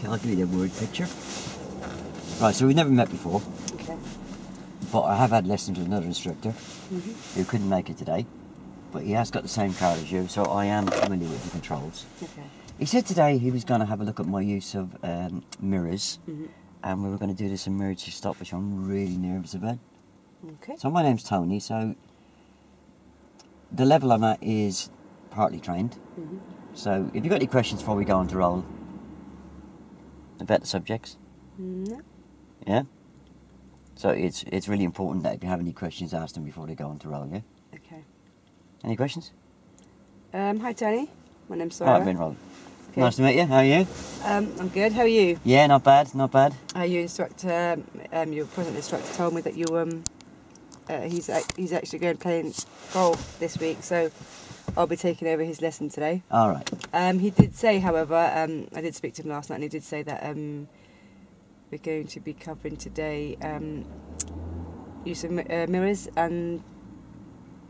I'll give you the word picture. Right, so we've never met before. Okay. But I have had lessons with another instructor who couldn't make it today. But he has got the same car as you, so I am familiar with the controls. Okay. He said today he was going to have a look at my use of mirrors, and we were going to do this emergency stop, which I'm really nervous about. Okay. So my name's Tony, so the level I'm at is partly trained. So if you've got any questions before we go on to roll about the subjects? No. Yeah? So it's really important that if you have any questions, ask them before they go on to roll, yeah? Okay. Any questions? Hi Tony, my name's Saira. Right, I've been rolling. Okay. Nice to meet you, how are you? I'm good, how are you? Yeah, not bad, not bad. Your instructor, your present instructor told me that you he's actually going playing golf this week, so I'll be taking over his lesson today. All right. He did say, however, I did speak to him last night, and he did say that we're going to be covering today use of mirrors and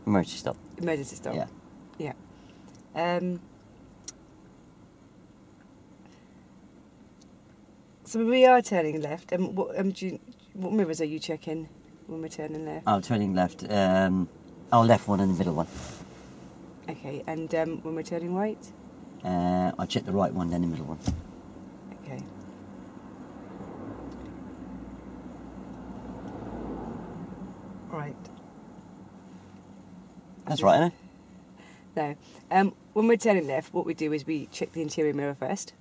Emergency stop. emergency stop. Yeah. Yeah. So we are turning left. What mirrors are you checking when we're turning left? Oh, turning left. Left one and the middle one. Okay, and when we're turning right? I check the right one, then the middle one. Okay. Right. That's right, isn't it? No. When we're turning left, what we do is we check the interior mirror first,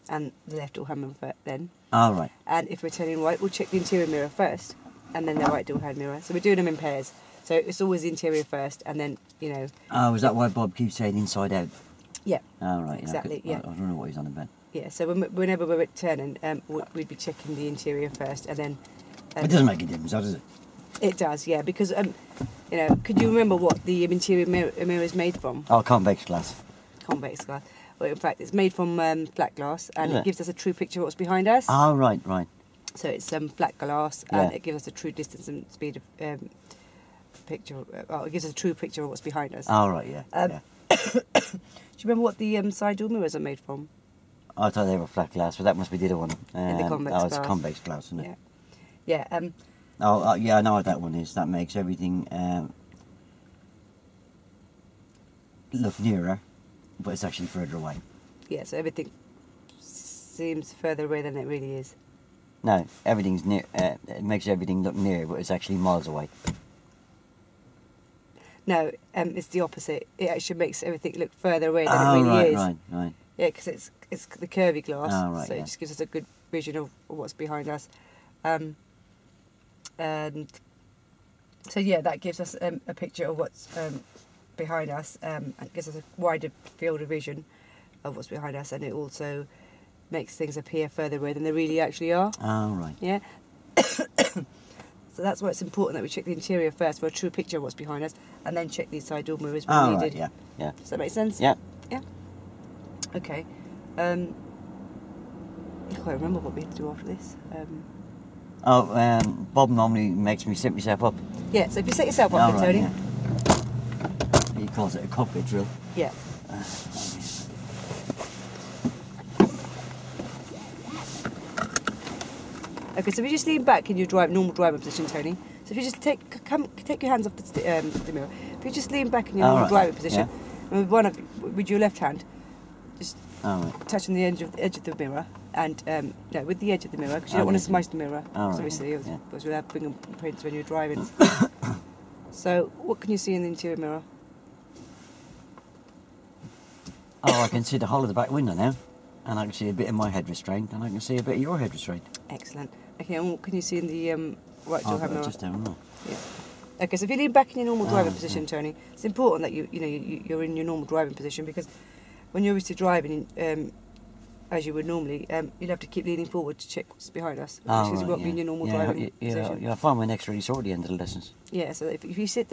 and the left door hand mirror then. All right. And if we're turning right, we'll check the interior mirror first, and then the right door hand mirror. So we're doing them in pairs. So it's always the interior first, and then, you know... Oh, is that why Bob keeps saying inside out? Yeah. Oh, right. Exactly, yeah. I don't know what he's on about. Yeah, so whenever we're turning, we'd be checking the interior first, and then... It doesn't make a difference, does it? It does, yeah, because, you know, could you remember what the interior mirror is made from? Oh, convex glass. Convex glass. Well, in fact, it's made from flat glass, and Is it it? gives us a true picture of what's behind us. Oh, right, right. So it's flat glass, and Yeah. it gives us a true distance and speed of picture. It gives us a true picture of what's behind us. Oh, right, yeah. Yeah. Do you remember what the side door mirrors are made from? I thought they were flat glass, but that must be the other one. the convex oh, it's glass. convex glass, isn't it? Yeah. Yeah. Oh, yeah, I know what that one is. That makes everything look nearer, but it's actually further away. Yeah. So everything seems further away than it really is. No, everything's near. It makes everything look near, but it's actually miles away. No, it's the opposite. It actually makes everything look further away than it Oh, really right, is. right. Yeah, because it's the curvy glass, Oh, right, so yeah. it just gives us a good vision of what's behind us. And so yeah, that gives us a picture of what's behind us, and gives us a wider field of vision of what's behind us, and it also makes things appear further away than they really actually are. Oh, right. Yeah. So that's why it's important that we check the interior first for a true picture of what's behind us, and then check these side door mirrors when Oh, needed. right, yeah, yeah. Does that make sense? Yeah. Yeah. Okay. I can't remember what we had to do after this. Bob normally makes me set myself up. Yeah, so if you set yourself up, Oh, then, right, Tony. yeah. He calls it a cockpit drill. Yeah. Okay, so if you just lean back in your normal driving position, Tony. So if you just take your hands off the mirror. If you just lean back in your normal driving position, and with your left hand, just touching the edge of the mirror, and no, with the edge of the mirror, because you don't want to smash the mirror. Obviously, because we'll have fingerprints when you're driving. So, what can you see in the interior mirror? Oh, I can see the whole of the back window now, and I can see a bit of my head restraint, and I can see a bit of your head restraint. Excellent. Okay, and what can you see in the right door hand mirror? Just down there. Yeah. Okay, so if you lean back in your normal driving position, Tony, it's important that you're in your normal driving position, because when you're obviously driving, as you would normally, you'll have to keep leaning forward to check what's behind us, because you won't be in your normal driving position. Yeah, I find my neck's really sore at the end of the lessons. Yeah, so if you sit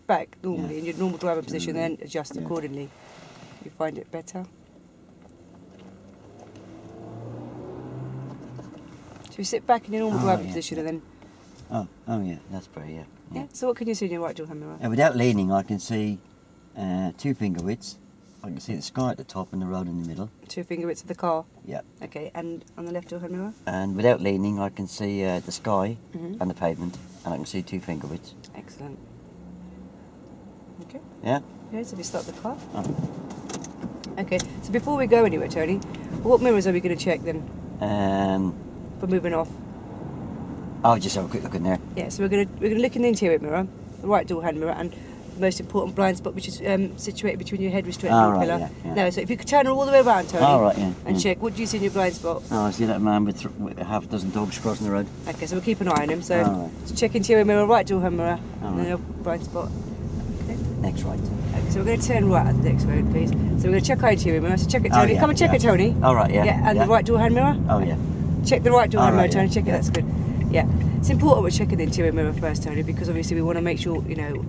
back normally in your normal driving position, then adjust accordingly, you find it better. So you sit back in your normal driving position, and then... Oh yeah, that's better, Yeah, so what can you see in your right door hand mirror? And without leaning, I can see 2 finger widths, I can see the sky at the top and the road in the middle. 2 finger widths of the car. Yeah. Okay, and on the left door hand mirror? And without leaning, I can see the sky Mm-hmm. and the pavement, and I can see 2 finger widths. Excellent. Okay. Yeah? Okay, so we start the car. Oh. Okay, so before we go anywhere, Tony, what mirrors are we going to check then for moving off? I'll just have a quick look in there. Yeah, so we're going to look in the interior mirror, the right door hand mirror, and the most important blind spot, which is situated between your head restraint and your pillar. Yeah. No, so if you could turn her all the way around, Tony, and check, what do you see in your blind spot? Oh, I see that man with half a dozen dogs crossing the road. Okay, so we'll keep an eye on him. So, so check interior mirror, right door hand mirror, and then your blind spot. Okay. Next right. Okay, so we're going to turn right at the next road, please. So we're going to check our interior mirror. So check it, Tony. Come and check it, Tony. All right, yeah. Yeah, and the right door hand mirror. Oh, yeah. Check the right door hand mirror, Tony. Check it. Yeah. That's good. Yeah. It's important we're checking the interior mirror first, Tony, because obviously we want to make sure, you know,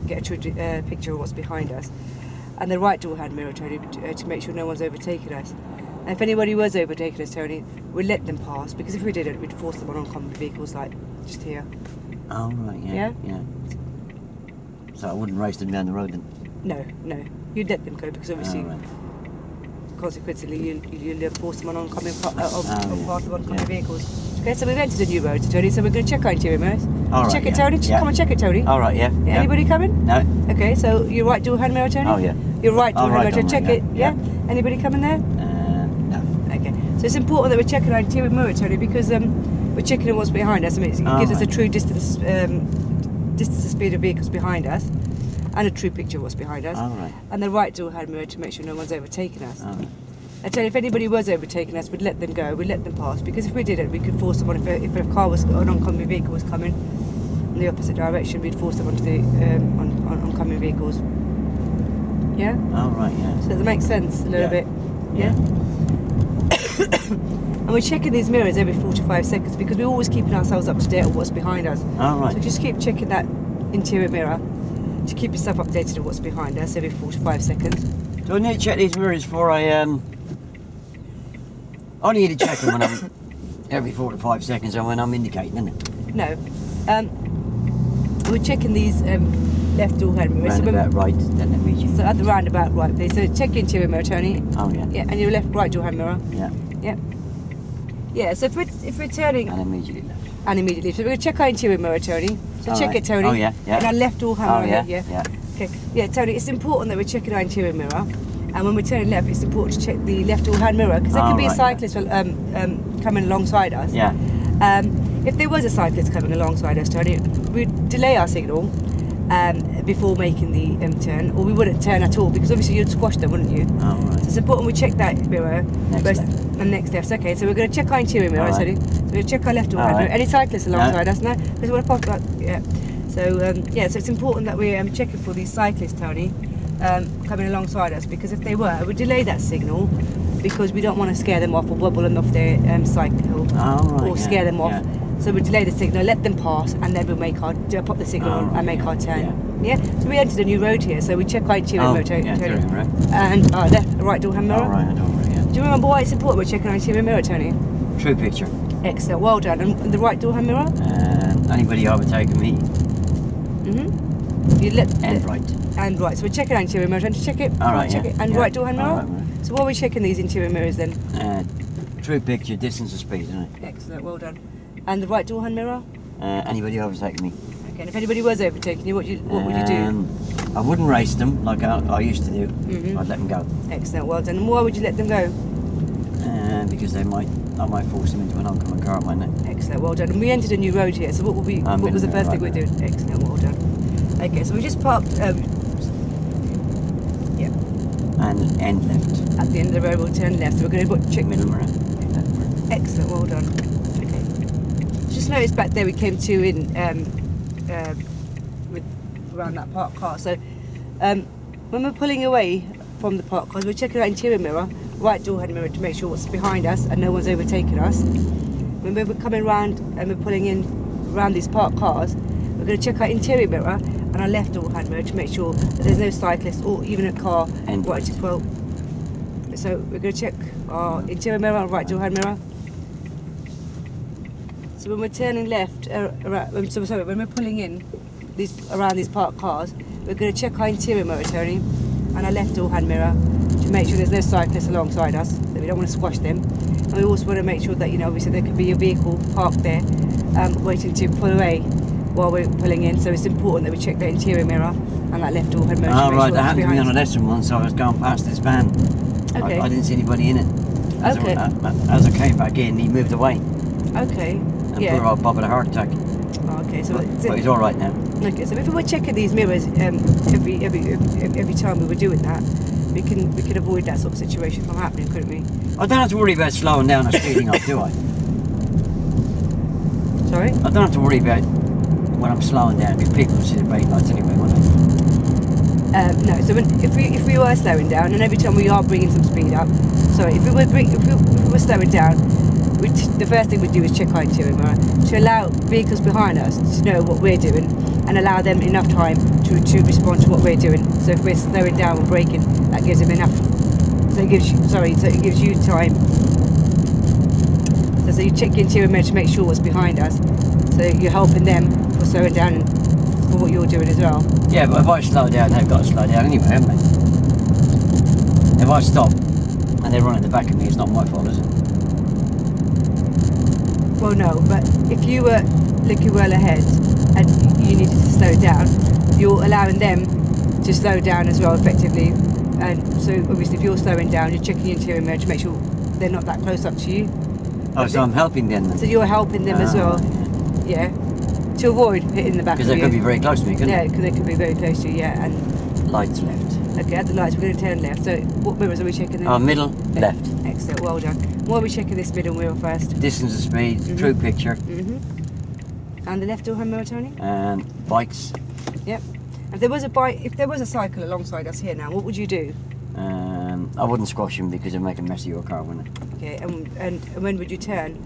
get a true picture of what's behind us. And the right door hand mirror, Tony, to make sure no one's overtaken us. And if anybody was overtaking us, Tony, we'd let them pass, because if we didn't, we'd force them on oncoming vehicles like just here. Oh, right, yeah. Yeah. So I wouldn't race them down the road then? No. You'd let them go, because obviously, consequently, you'll force them on oncoming part of oncoming vehicles. Okay, so we've entered a new road, Tony, so we're going to check our interior mirrors. All right, check it, Tony. Come and check it, Tony. All right, yeah. Anybody coming? No. Okay, so your right door hand mirror, Tony? Oh, yeah. Your right door hand mirror, check it. Yeah. Anybody coming there? No. Okay, so it's important that we're checking our interior mirror, Tony, because we're checking what's behind us. I mean, it gives us a true distance and speed of vehicles behind us, and a true picture of what's behind us. All right. And the right door hand mirror to make sure no one's overtaken us. All right. I tell you, if anybody was overtaking us, we'd let them go, we'd let them pass, because if we didn't, we could force them on. If a car was, an oncoming vehicle was coming in the opposite direction, we'd force them onto the oncoming vehicles. Yeah? Oh, right, yeah. So that makes sense a little bit. Yeah? And we're checking these mirrors every 45 seconds because we're always keeping ourselves up to date on what's behind us. Oh, right. So just keep checking that interior mirror to keep yourself updated on what's behind us every 45 seconds. Do I need to check these mirrors before I only need to check them when I'm every 45 seconds and when I'm indicating, isn't it? No. We're checking these left door hand mirrors. Roundabout right, then immediately. So at the roundabout right, please. So check your interior mirror, Tony. Oh, yeah. Yeah, and your left right door hand mirror. Yeah. Yeah. Yeah, so if we're turning... And immediately left. And immediately. So we're going to check our interior mirror, Tony. So check it, Tony. Oh, yeah. And our left door hand mirror. Yeah. Okay. Yeah, Tony, it's important that we're checking our interior mirror. And when we're turning left, it's important to check the left door hand mirror, because there could be a cyclist coming alongside us. Yeah. If there was a cyclist coming alongside us, Tony, we'd delay our signal before making the turn, or we wouldn't turn at all, because obviously you'd squash them, wouldn't you? Oh, right. So it's important we check that mirror. Next left. And next left. Okay, so we're going to check our interior mirror, Tony. So we're going to check our left door hand mirror. Any cyclists alongside us? No? Because we want to pop that. Yeah. So, so it's important that we're checking for these cyclists, Tony, coming alongside us, because if they were, we'd delay that signal, because we don't want to scare them off or wobble them off their cycle, or scare them off. So we delay the signal, let them pass, and then we'll make our pop the signal on and make our turn. Yeah. So we entered a new road here, so we check our interior mirror, Tony, and our right door hand mirror. Do you remember why it's important we're checking our interior mirror, Tony? True picture. Excellent, well done. And the right door hand mirror? Anybody overtaking me? You let right. And right. So we're checking our interior mirror. Check it. Check it. And right door hand mirror. So while we're checking these interior mirrors, then? True picture, distance and speed, isn't it? Excellent, well done. And the right door hand mirror? Anybody overtaking me? Okay. And if anybody was overtaking you, what would you do? I wouldn't race them like I used to do. I'd let them go. Excellent, well done. And why would you let them go? Because I might force them into an oncoming car, mightn't I? Excellent, well done. And we entered a new road here, so what was the first thing we'd do? Excellent, well done. Okay, so we just parked. And end left. At the end of the road, we'll turn left. So we're going to check middle mirror. Excellent, well done. Okay. Just noticed back there we came to in around that parked car. So when we're pulling away from the parked cars, we're checking our interior mirror, right door hand mirror, to make sure what's behind us and no one's overtaking us. When we're coming round and we're pulling in around these parked cars, we're going to check our interior mirror and our left door hand mirror to make sure that there's no cyclist or even a car right to pull. So we're going to check our interior mirror and right door hand mirror. So when we're turning left, when we're pulling in around these parked cars, we're going to check our interior mirror, Tony, and our left door hand mirror, make sure there's no cyclists alongside us, that we don't want to squash them. And we also want to make sure that, you know, obviously there could be a vehicle parked there waiting to pull away while we're pulling in, so it's important that we check the interior mirror and that left door head motor. Oh right, that happened to me on a lesson once. So I was going past this van. Okay. I didn't see anybody in it. Okay. As I came back in, he moved away. Okay. And Yeah. poor old Bob had a heart attack. Oh, okay. So But he's all right now. okay. So if we were checking these mirrors every time we were doing that, we could avoid that sort of situation from happening, couldn't we? I don't have to worry about slowing down or speeding up, do I? Sorry. I don't have to worry about when I'm slowing down because people will see the brake lights anyway, won't they? No. So if we were slowing down, and every time we are bringing some speed up, sorry, if we were slowing down, the first thing we'd do is check our interior mirror to allow vehicles behind us to know what we're doing and allow them enough time to respond to what we're doing. So if we're slowing down or braking, that gives them enough. So it gives you time. So you check your interior mirror to make sure what's behind us. So you're helping them for slowing down and for what you're doing as well. Yeah, but if I slow down, they've got to slow down anyway, haven't they? If I stop and they run at the back of me, it's not my fault, is it? Well, no, but if you were looking well ahead and you needed to slow down, you're allowing them to slow down as well effectively. And so obviously if you're slowing down, you're checking your interior mirror to make sure they're not that close up to you. Oh, so I'm helping them then? So you're helping them as well, yeah, to avoid hitting the back of you. Because they could be very close to me, couldn't Yeah, they? because they could be very close to you, yeah. And Lights left. okay, at the lights we're going to turn left. So what mirrors are we checking then? Oh, middle, left. Excellent, well done. Why are we checking this middle mirror first? Distance of speed, true picture. And the left door hand mirror, Tony? And bikes. Yep. If there was a cycle alongside us here now, what would you do? I wouldn't squash him because it'd make a mess of your car, wouldn't it? Okay, and when would you turn?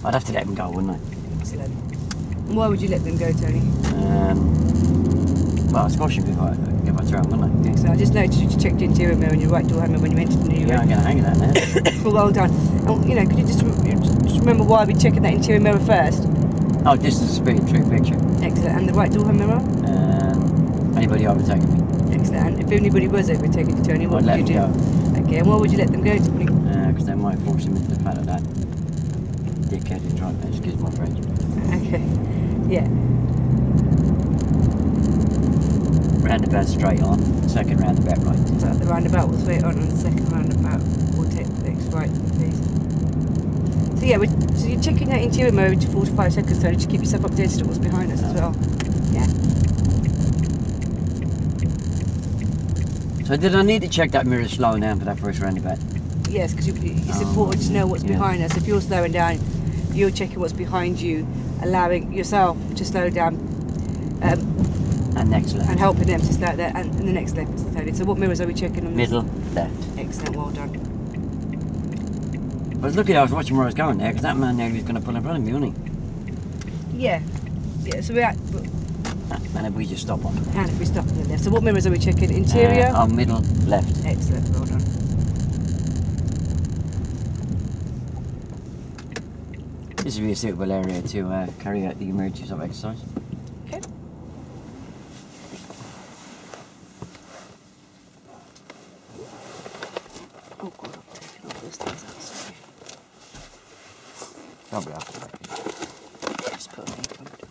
I'd have to let him go, wouldn't I? Excellent. And why would you let them go, Tony? Well, I'd squash him if I turn, wouldn't I? Excellent. I just noticed you checked your interior mirror and your right door hand mirror when you entered the new Yeah, I'm going to hang it out now. Well done. And, you know, could you just remember why we're checking that interior mirror first? Oh, distance of speed, true picture. Excellent. And the right door hand mirror? Anybody overtaking me? Excellent. And if anybody was overtaking you, Tony, what would you do? Okay, and why would you let them go, Tony? Because they might force him into the pad of that dickhead who tried to excuse my French. Okay, yeah. Roundabout straight on, second roundabout right. So the roundabout will straight on, and the second roundabout will take the next right, please. So yeah, so you're checking that interior mirror every 45 seconds, Tony, to keep yourself updated on what's behind us as well. Yeah. So did I need to check that mirror slowing down for that first roundabout? Yes, because it's important to know what's behind us. If you're slowing down, you're checking what's behind you, allowing yourself to slow down, and next left. and helping them to slow down, and the next left. So what mirrors are we checking on? Middle, left. Excellent, well done. I was lucky I was watching where I was going there, because that man there was going to pull in front of me, wasn't he? Yeah. So And if we just stop on. and if we stop on the left. So what mirrors are we checking? Interior? Middle, left. Excellent, well done. This would be a suitable area to carry out the emergencies of exercise. Okay. Oh God, I've taken all those things out, sorry. Probably after. Just put them in front of me.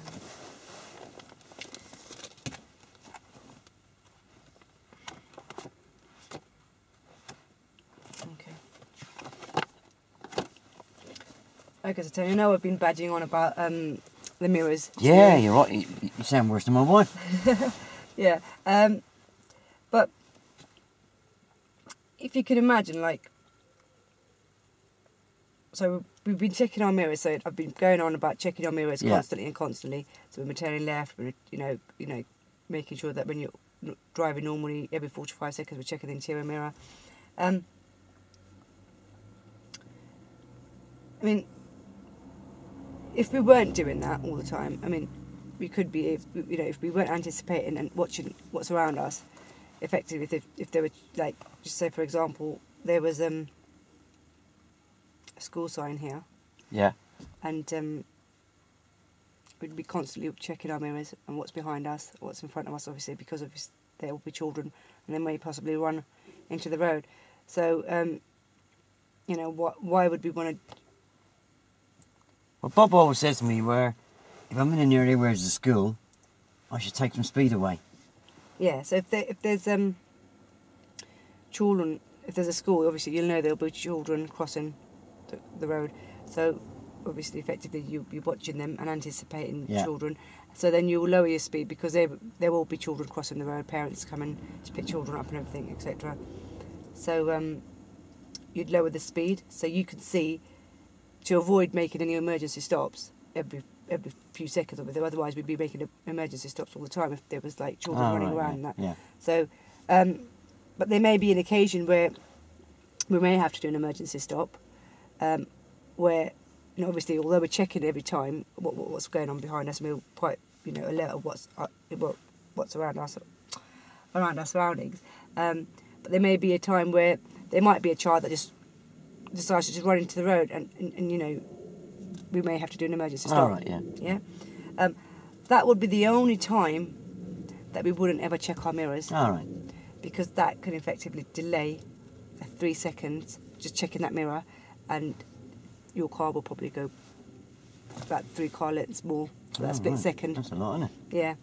Okay, so Tony, you know I've been badging on about the mirrors. Yeah, you're right. You sound worse than my wife. Yeah, but if you can imagine, like, so we've been checking our mirrors. So I've been going on about checking our mirrors constantly and constantly. So when we're turning left, we're you know, making sure that when you're driving normally, every 45 seconds we're checking the interior mirror. I mean, if we weren't doing that all the time, I mean, we could be, if we weren't anticipating and watching what's around us, effectively, if there were, like, just say for example, there was a school sign here. Yeah. And we'd be constantly checking our mirrors and what's behind us, what's in front of us, obviously, because there will be children and they may possibly run into the road. So, you know, why would we want to... Well, Bob always says to me, where if I'm in an area where there's a school, I should take some speed away. Yeah, so if there's children, if there's a school, obviously you'll know there'll be children crossing the road. So obviously, effectively, you're watching them and anticipating children. So then you'll lower your speed because there will be children crossing the road, parents coming to pick children up and everything, etc. So you'd lower the speed so you can see, to avoid making any emergency stops every few seconds. Otherwise, we'd be making emergency stops all the time if there was like children running around and that. Yeah. So, but there may be an occasion where we may have to do an emergency stop, where, you know, obviously, although we're checking every time what's going on behind us, and we're quite, you know, alert of what's around our surroundings. But there may be a time where there might be a child that just decides to just run into the road, and you know, we may have to do an emergency stop. All right, yeah. Yeah. That would be the only time that we wouldn't ever check our mirrors. All right. Because that can effectively delay 3 seconds just checking that mirror, and your car will probably go about 3 car lengths more for that split second. That's a lot, isn't it? Yeah,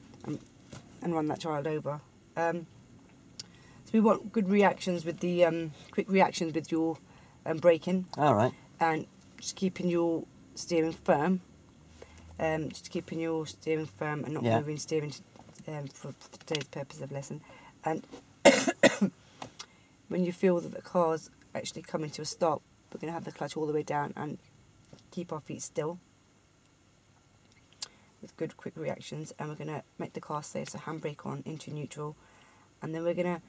and run that child over. So we want good reactions with the quick reactions with your braking. All right. And just keeping your steering firm. And not moving steering for today's purpose of lesson. And when you feel that the car's actually coming to a stop, we're going to have the clutch all the way down and keep our feet still with good quick reactions, and we're going to make the car safe, so handbrake on into neutral, and then we're going to,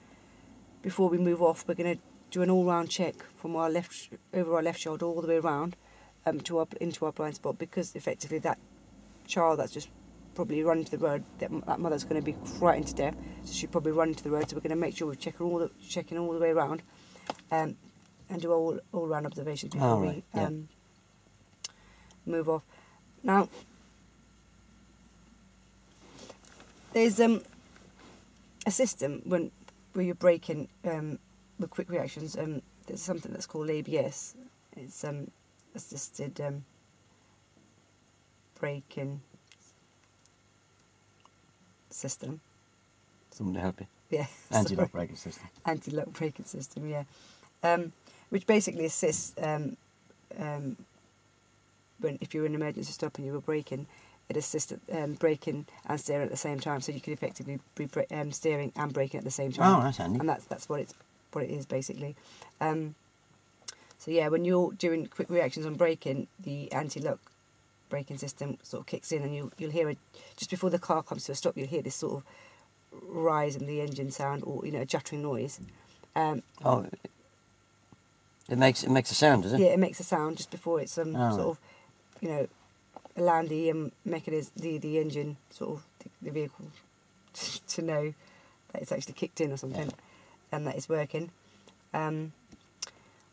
before we move off, we're going to do an all-round check from our left, over our left shoulder all the way around into our blind spot, because effectively that child that's just probably run into the road, that mother's going to be frightened to death, so she'll probably run into the road. So we're going to make sure we're checking all the way around, and do all round observations before we move off. Now, there's a system where you're braking with quick reactions. There's something that's called ABS. It's assisted braking system. Something to help you. Yeah. Anti-lock braking system. Anti-lock braking system, yeah. Which basically assists if you're in an emergency stop and you were braking, it assists braking and steering at the same time, so you can effectively be steering and braking at the same time. Oh, that's handy. And that's what it is basically. So yeah, when you're doing quick reactions on braking, the anti-lock braking system sort of kicks in, and you'll hear just before the car comes to a stop, you'll hear this sort of rise in the engine sound, or a juttering noise. It makes a sound, does it? Yeah, it makes a sound just before it's sort of allowing the mechanism, the engine, sort of the vehicle to know that it's actually kicked in or something, and that it's working.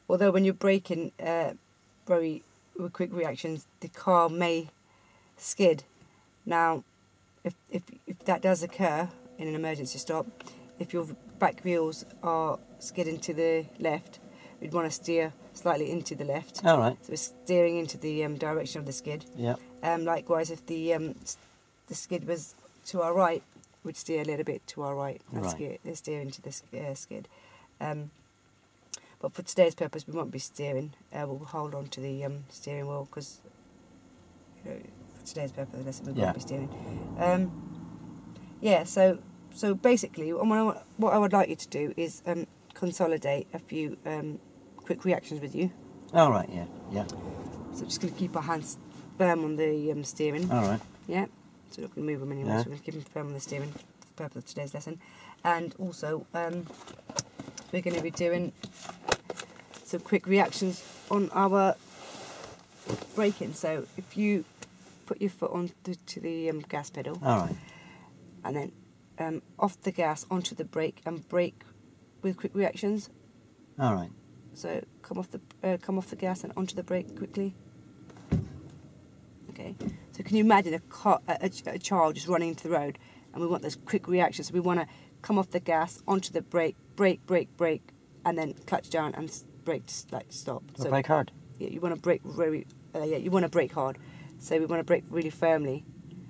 Although when you're braking very with quick reactions, the car may skid. Now, if that does occur in an emergency stop, if your back wheels are skidding to the left, we'd want to steer slightly into the left. All right. So we're steering into the direction of the skid. Yeah. Likewise, if the skid was to our right, we'd steer a little bit to our right and steer into the skid. But for today's purpose, we won't be steering. We'll hold on to the steering wheel, because for today's purpose, we won't be steering. So basically, what I would like you to do is consolidate a few quick reactions with you. All right. Yeah. So just going to keep our hands firm on the steering. All right. Yeah. So we're not going to move them anymore. Yeah. So we're going to keep them firm on the steering for the purpose of today's lesson. And also, we're going to be doing some quick reactions on our braking. So if you put your foot on to the gas pedal. All right. And then off the gas onto the brake, and brake with quick reactions. All right. So come off the gas and onto the brake quickly. Okay. So can you imagine a child just running into the road, and we want those quick reactions. So we want to come off the gas onto the brake, brake, and then clutch down and brake like stop. So brake hard. Yeah, you want to brake you want to brake hard. So we want to brake really firmly.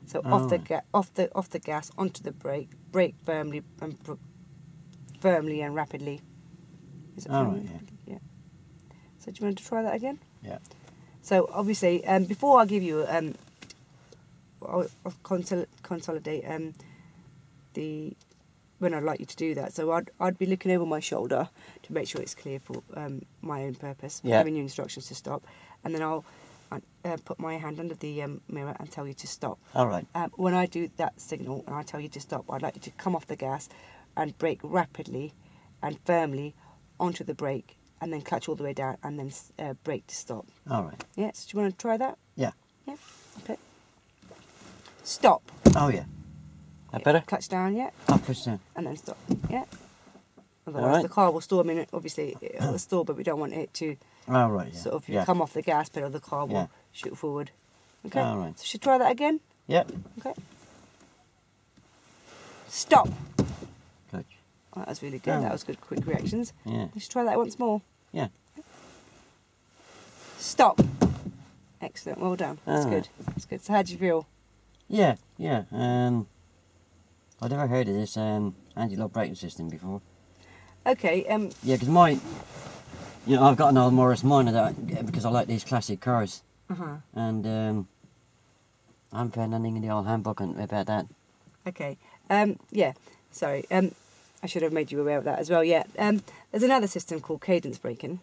So off the gas onto the brake, brake firmly and rapidly. Is it firmly? Yeah. So do you want to try that again? Yeah. So obviously, before I give you, I'll consolidate when I'd like you to do that. So I'd be looking over my shoulder to make sure it's clear for my own purpose, giving you instructions to stop, and then I'll put my hand under the mirror and tell you to stop. All right. When I do that signal and I tell you to stop, I'd like you to come off the gas and brake rapidly and firmly onto the brake, and then clutch all the way down and then brake to stop. All right. Yeah, so do you want to try that? Yeah. Yeah, okay. Stop. Oh, yeah. That better? Clutch down, yeah. I'll push down. And then stop, yeah. Otherwise the car will stall. I mean, obviously it will stall, but we don't want it to sort of come off the gas pedal. The car will shoot forward. Okay. All right. So should we try that again? Yeah. Okay. Stop. Good. Oh, that was really good. That was good, quick reactions. Yeah. Let's try that once more. Yeah. Stop. Excellent. Well done. That's good. That's good. So how do you feel? Yeah. Yeah. I've never heard of this anti-lock braking system before. Okay. Yeah, because I've got an old Morris Minor that because I like these classic cars. And I haven't found anything in the old handbook about that. Okay. Yeah. Sorry. I should have made you aware of that as well. Yeah. There's another system called cadence braking,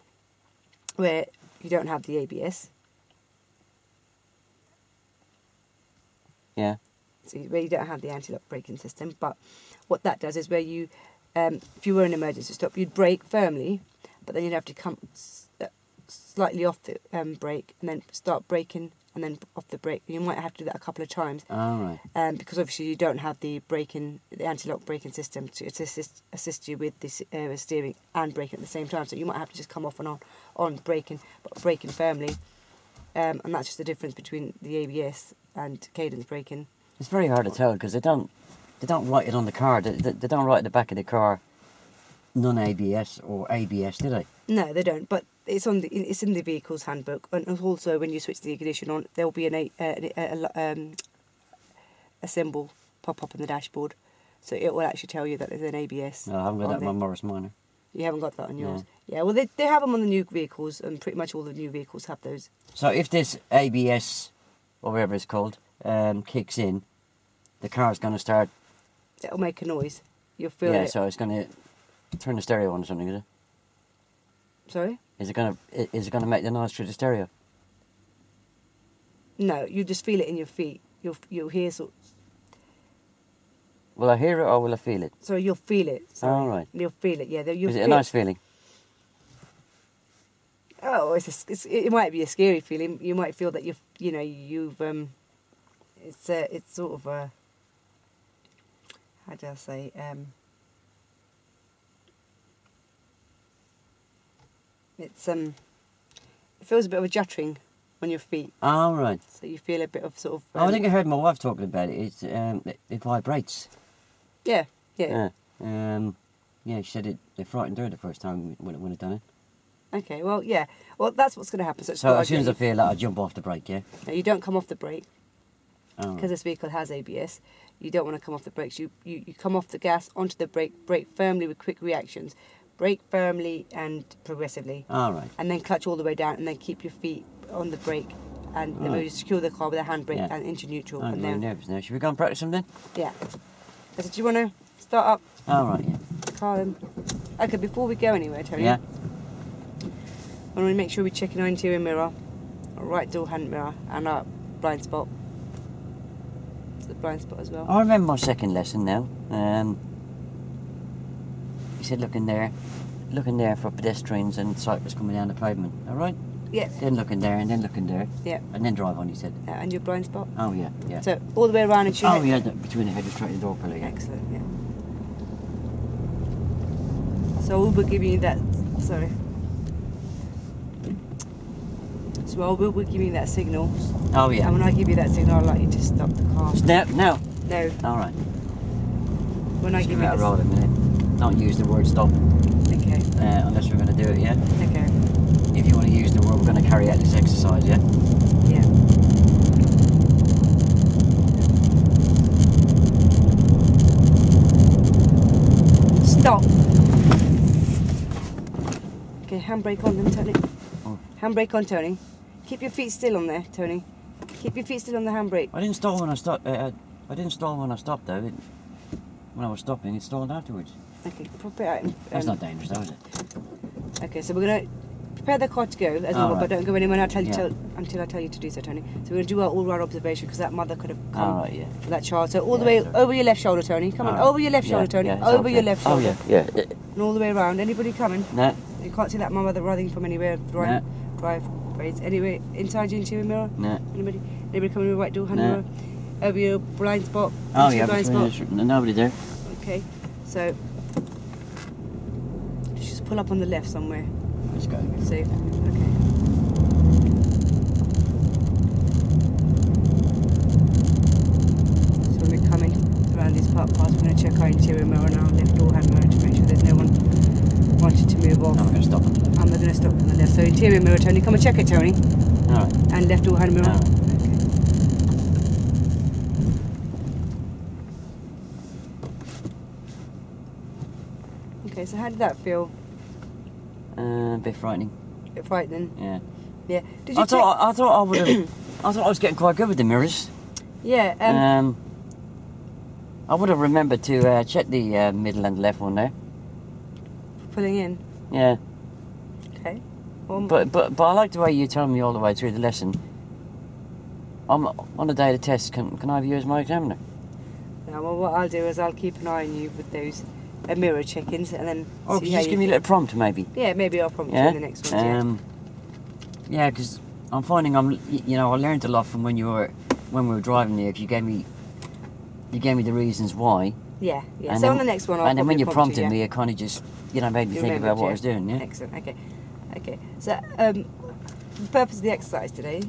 where you don't have the ABS. Yeah. So where you don't have the anti-lock braking system, but what that does is where you, if you were in an emergency stop, you'd brake firmly, but then you'd have to come slightly off the brake and then start braking and then off the brake. You might have to do that a couple of times. Oh, right. Because obviously you don't have the anti-lock braking system to assist you with the steering and braking at the same time. So you might have to just come off and on braking, but braking firmly. And that's just the difference between the ABS and cadence braking. It's very hard to tell because they don't write it on the car. They don't write at the back of the car non-ABS or ABS, do they? No, they don't. But it's in the vehicle's handbook, and also when you switch the ignition on, there will be a symbol pop up on the dashboard, so it will actually tell you that there's an ABS. No, I haven't got that on my Morris Minor. You haven't got that on yours? Yeah. Well, they have them on the new vehicles, and pretty much all the new vehicles have those. So if this ABS or whatever it's called kicks in, the car's going to start. It'll make a noise. You'll feel it. Yeah, so it's going to turn the stereo on or something, is it? Sorry? Is it going to make the noise through the stereo? No, you just feel it in your feet. You'll hear sort. Will I hear it or will I feel it? So you'll feel it. Oh, right. You'll feel it. Yeah. Is it a nice feeling? Oh, it might be a scary feeling. You might feel that you've it's sort of a, how do I say, it feels a bit of a juttering on your feet. Oh, right. So you feel a bit of sort of. I think I heard my wife talking about it. It vibrates. Yeah. Yeah. Yeah, she said it frightened her the first time when it done it. Okay, well, yeah. Well, that's what's going to happen. So as soon as I feel that, I jump off the brake, yeah? No, you don't come off the brake. Oh. Because this vehicle has ABS. You don't want to come off the brakes. You come off the gas, onto the brake, brake firmly with quick reactions. Brake firmly and progressively. All right. And then clutch all the way down and then keep your feet on the brake. And then you secure the car with a handbrake and into neutral. I'm and very nervous now. Should we go and practice something? Yeah. So do you want to start up All right, yeah. the car then? Okay, before we go anywhere, Tony. Yeah. I want to make sure we check our interior mirror, our right door hand mirror, and our blind spot. It's the blind spot as well. I remember my second lesson now. He said, look in there for pedestrians and cyclists coming down the pavement. All right? Yeah. Then look in there, and then look in there. Yeah. And then drive on, he said. And your blind spot? Oh, yeah, yeah. So all the way around and shoot Oh, yeah, between the head straight and the door pillar, yeah. Excellent, yeah. So we'll be giving you that, sorry. So we'll be giving you that signal. Oh, yeah. And when I give you that signal, I'd like you to stop the car. No. No. All right. When I give you that roll a minute. Don't use the word stop. Okay. Okay. Unless we're going to do it, yeah? Okay. If you want to use the word, we're going to carry out this exercise, yeah? Yeah. Stop. Okay, handbrake on them, Tony. Oh. Handbrake on, Tony. Keep your feet still on there, Tony. Keep your feet still on the handbrake. I didn't stall when I stopped. I didn't stall when I stopped, though. When I was stopping, it stalled afterwards. Okay, prop it out. That's not dangerous, though, is it? Okay, so we're going to prepare the car to go as normal, but don't go anywhere until I tell you to do so, Tony. So we're going to do all our observation because that mother could have come for that child. So all the way over your left shoulder, Tony. Come on, over your left shoulder, Tony. Over your left shoulder. Oh, yeah. And all the way around. Anybody coming? No. You can't see that mother running from anywhere. Driveways. Anyway, inside your interior mirror? No. Anybody coming with the right door, hand mirror? Over your blind spot? Oh, yeah, blind spot? Nobody there. Okay, so just pull up on the left somewhere. Let's go. Safe. Okay. So when we're coming around these park paths, we're going to check our interior mirror and our left door hand mirror to make sure there's no one wanted to move off. No, we're going to stop on the left. And we're going to stop on the left. So interior mirror, Tony, come and check it, Tony. Alright. And left door hand mirror. Alright. Okay, so how did that feel? A bit frightening. A bit frightening? Yeah. Yeah. Did you I thought I would have. I thought I was getting quite good with the mirrors. Yeah. I would have remembered to check the middle and left one there. Pulling in. Yeah. Okay. But I like the way you tell me all the way through the lesson. I'm on the day of the test. Can I have you as my examiner? Now, well, what I'll do is I'll keep an eye on you with those mirror check-ins, and then. Oh, could you just give me a little prompt, maybe? Yeah, maybe I'll prompt you in the next one. Yeah, because I'm finding I learned a lot from when we were driving there. Because you gave me the reasons why. Yeah. And so then, on the next one, I'll and then when you prompt prompted me, it kind of just made me think about what I was doing. Yeah. Excellent. Okay. So the purpose of the exercise today.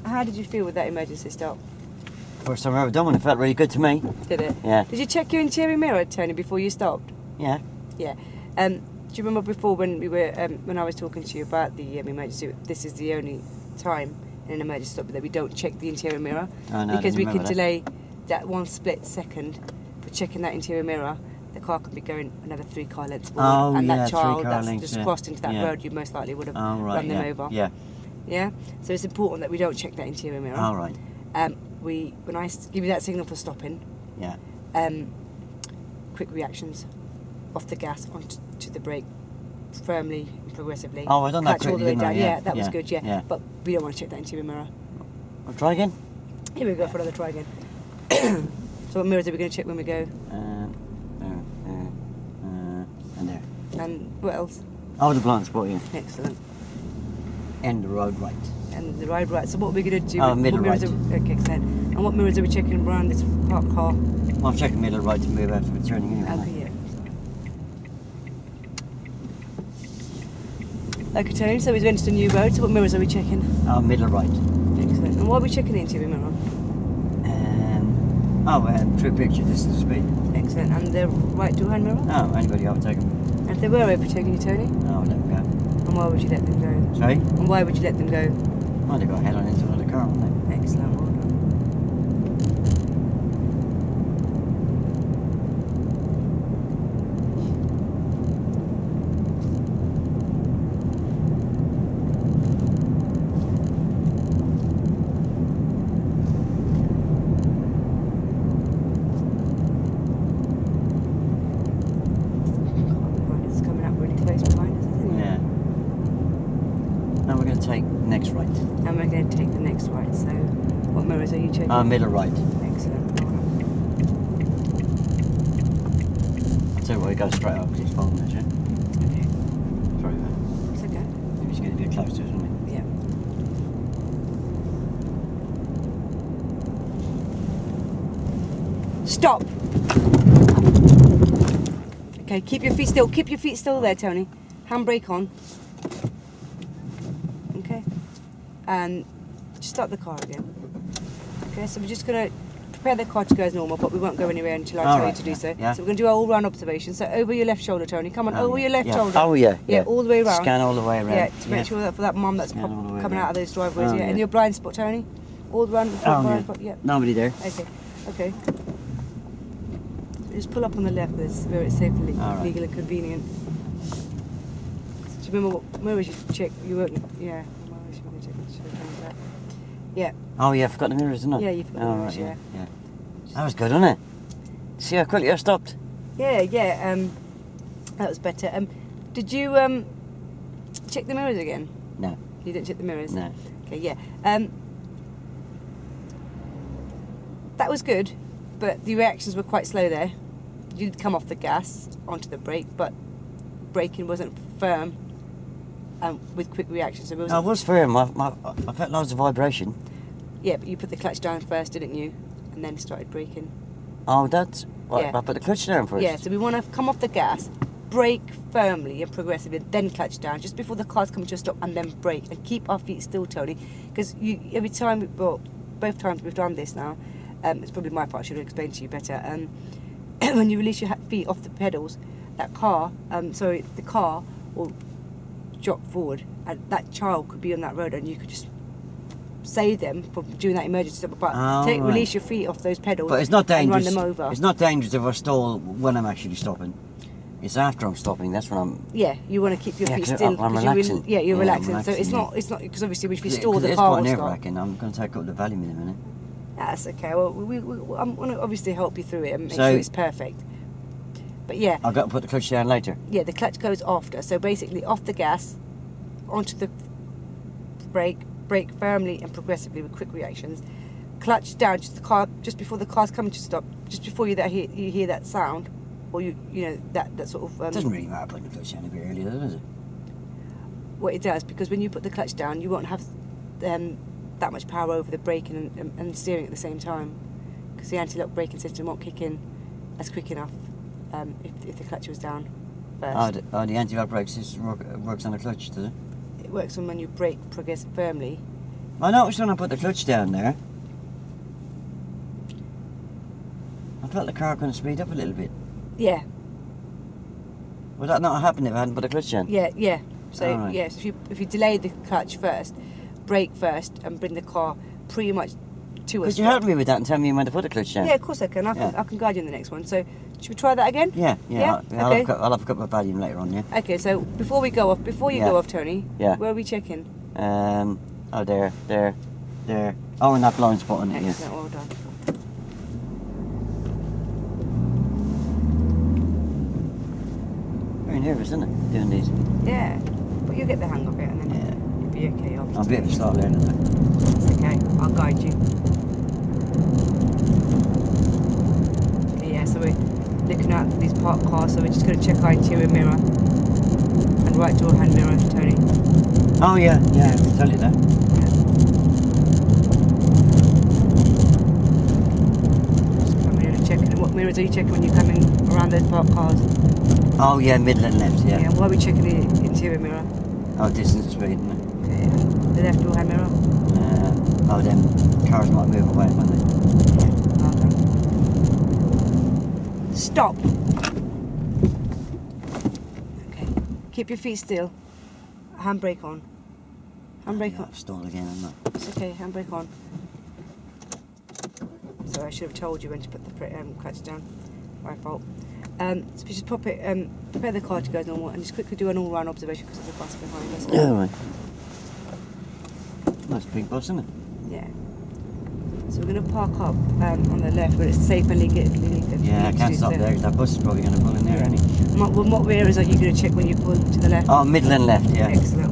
How did you feel with that emergency stop? First time I've ever done one. It felt really good to me. Did it? Yeah. Did you check your interior mirror, Tony, before you stopped? Yeah. Yeah. Do you remember before when we were when I was talking to you about the emergency? This is the only time in an emergency stop that we don't check the interior mirror because we can delay that one split second for checking that interior mirror. The car could be going another 3 car lengths forward, and that child that's just crossed into that road, you most likely would have run them over. Yeah. Yeah. So it's important that we don't check that interior mirror. All right. When I give you that signal for stopping. Yeah. Quick reactions off the gas onto the brake, firmly and progressively. Oh, I done that quickly, didn't I? Yeah, that was good. Yeah. But we don't want to check that interior mirror. I'll try again. Here we go for another try again. So what mirrors are we going to check when we go? And there. And what else? Oh, the blind spot, yeah. Excellent. And the road right. And the road right. So what are we going to do? Middle right. Okay, excellent. And what mirrors are we checking around this parked car? Well, I'm checking middle right to move after we're turning anyway. Okay, yeah. Okay, Tony, so we've entered a new road, so what mirrors are we checking? Middle right. Excellent. And what are we checking the interior mirror? True picture, distance and speed. Excellent. And the right door hand mirror? Oh, anybody overtaken me. And if they were overtaking you, Tony? Oh, let them go. And why would you let them go? Sorry? And why would you let them go? Well, they got head on into another car, wouldn't they? Excellent, well done. It's coming up really close behind us, isn't it? Yeah. Now we're going to take the next right. And we're going to take the next right, so what mirrors are you checking? Middle right. Excellent. Well done. I'll tell you what, we go straight up because it's following us, yeah? Okay. Sorry about that. It's okay. Maybe it's getting a bit close to us, isn't it? Yeah. Stop! Okay, keep your feet still. Keep your feet still there, Tony. Handbrake on. Okay. And just start the car again. Okay, so we're just going to prepare the car to go as normal, but we won't go anywhere until I tell you to do so. Yeah. So we're going to do our all-round observation. So over your left shoulder, Tony. Come on, over your left shoulder. Oh yeah. Yeah, all the way around. Scan all the way around. Yeah, to make sure that for that mum that's coming out of those driveways. Yeah, and your blind spot, Tony. All around the blind spot. Yeah. Nobody there. Okay. Just pull up on the left where it's safe, legal and convenient. Do you remember what mirrors you check? You weren't. Yeah. Yeah. Oh yeah, I forgot the mirrors, didn't I? Yeah, you forgot the mirrors. Yeah. That was good, wasn't it? See how quickly I stopped? Yeah. That was better. Did you check the mirrors again? No. You didn't check the mirrors? No. Okay, yeah. That was good, but the reactions were quite slow there. You did come off the gas onto the brake, but braking wasn't firm with quick reactions. So I was firm. I felt loads of vibration. Yeah, but you put the clutch down first, didn't you? And then started braking. Oh, that's... Right, I put the clutch down first. Yeah, so we want to come off the gas, brake firmly and progressively, then clutch down, just before the car's coming to a stop, and then brake. And keep our feet still, Tony. Because every time, both times we've done this now, it's probably my part, I should have explained to you better. When you release your feet off the pedals, the car will jog forward, and that child could be on that road, and you could just save them from doing that emergency stop. But release your feet off those pedals. But it's not dangerous. And run them over. It's not dangerous if I stall when I'm actually stopping. It's after I'm stopping. That's when I'm. Yeah, you want to keep your feet still. I'm relaxing. You're relaxing. So it's not because obviously if you stall, the car will stop. It's quite nerve-wracking. I'm going to take up the Valium in a minute. That's okay. Well, I'm going to obviously help you through it and make sure it's perfect. But yeah. I've got to put the clutch down later. Yeah, the clutch goes after. So basically, off the gas, onto the brake firmly and progressively with quick reactions. Clutch down just before the car's coming to stop. Just before you hear that sound, or you know that sort of. It doesn't really matter putting the clutch down a bit earlier, does it? Well, it does, because when you put the clutch down, you won't have that much power over the braking and steering at the same time, because the anti-lock braking system won't kick in as quick enough if the clutch was down first. Oh, the anti-lock brake system works on the clutch, does it? It works on when you brake firmly. I noticed when I put the clutch down there, I felt the car going to speed up a little bit. Yeah. Would that not happen if I hadn't put the clutch down? Yeah. So right. yes, if you delay the clutch first, brake first, and bring the car pretty much to a stop. Could you help me with that and tell me when to put the clutch down? Yeah, of course I can. I can guide you in the next one. So should we try that again? Yeah. Okay. I'll have a couple of Valium later on, yeah. Okay, so before you go off, Tony, where are we checking? Oh, there. Oh, and that blind spot on it, yes. Excellent, well done. Very nervous, isn't it, doing these? Yeah, but you'll get the hang of it and then you'll be okay. I'm a bit of a start learner though. That's okay, I'll guide you. Yeah, so we're looking at these parked cars, so we're just going to check our interior mirror and right door hand mirror, Tony. Oh yeah, I can tell you that. Just coming in and checking. What mirrors are you checking when you're coming around those parked cars? Oh yeah, middle and left, yeah. Yeah, why are we checking the interior mirror? Oh, distance and speed, isn't it? Okay, yeah. The left door hand mirror? Then cars might move away, won't they? Yeah, okay. Stop! Okay, keep your feet still. Handbrake on. Handbrake on. I've stalled again, haven't I? It's okay, handbrake on. So I should have told you when to put the clutch down. My fault. So we just prepare the car to go as normal and just quickly do an all-round observation because there's a bus behind us. Oh, right. Nice big bus, isn't it? Yeah. So we're going to park up on the left where it's safe and legal. Yeah, I can't stop there because that bus is probably going to pull in there, isn't it? What areas are you going to check when you pull to the left? Oh, middle and left, yeah. Excellent.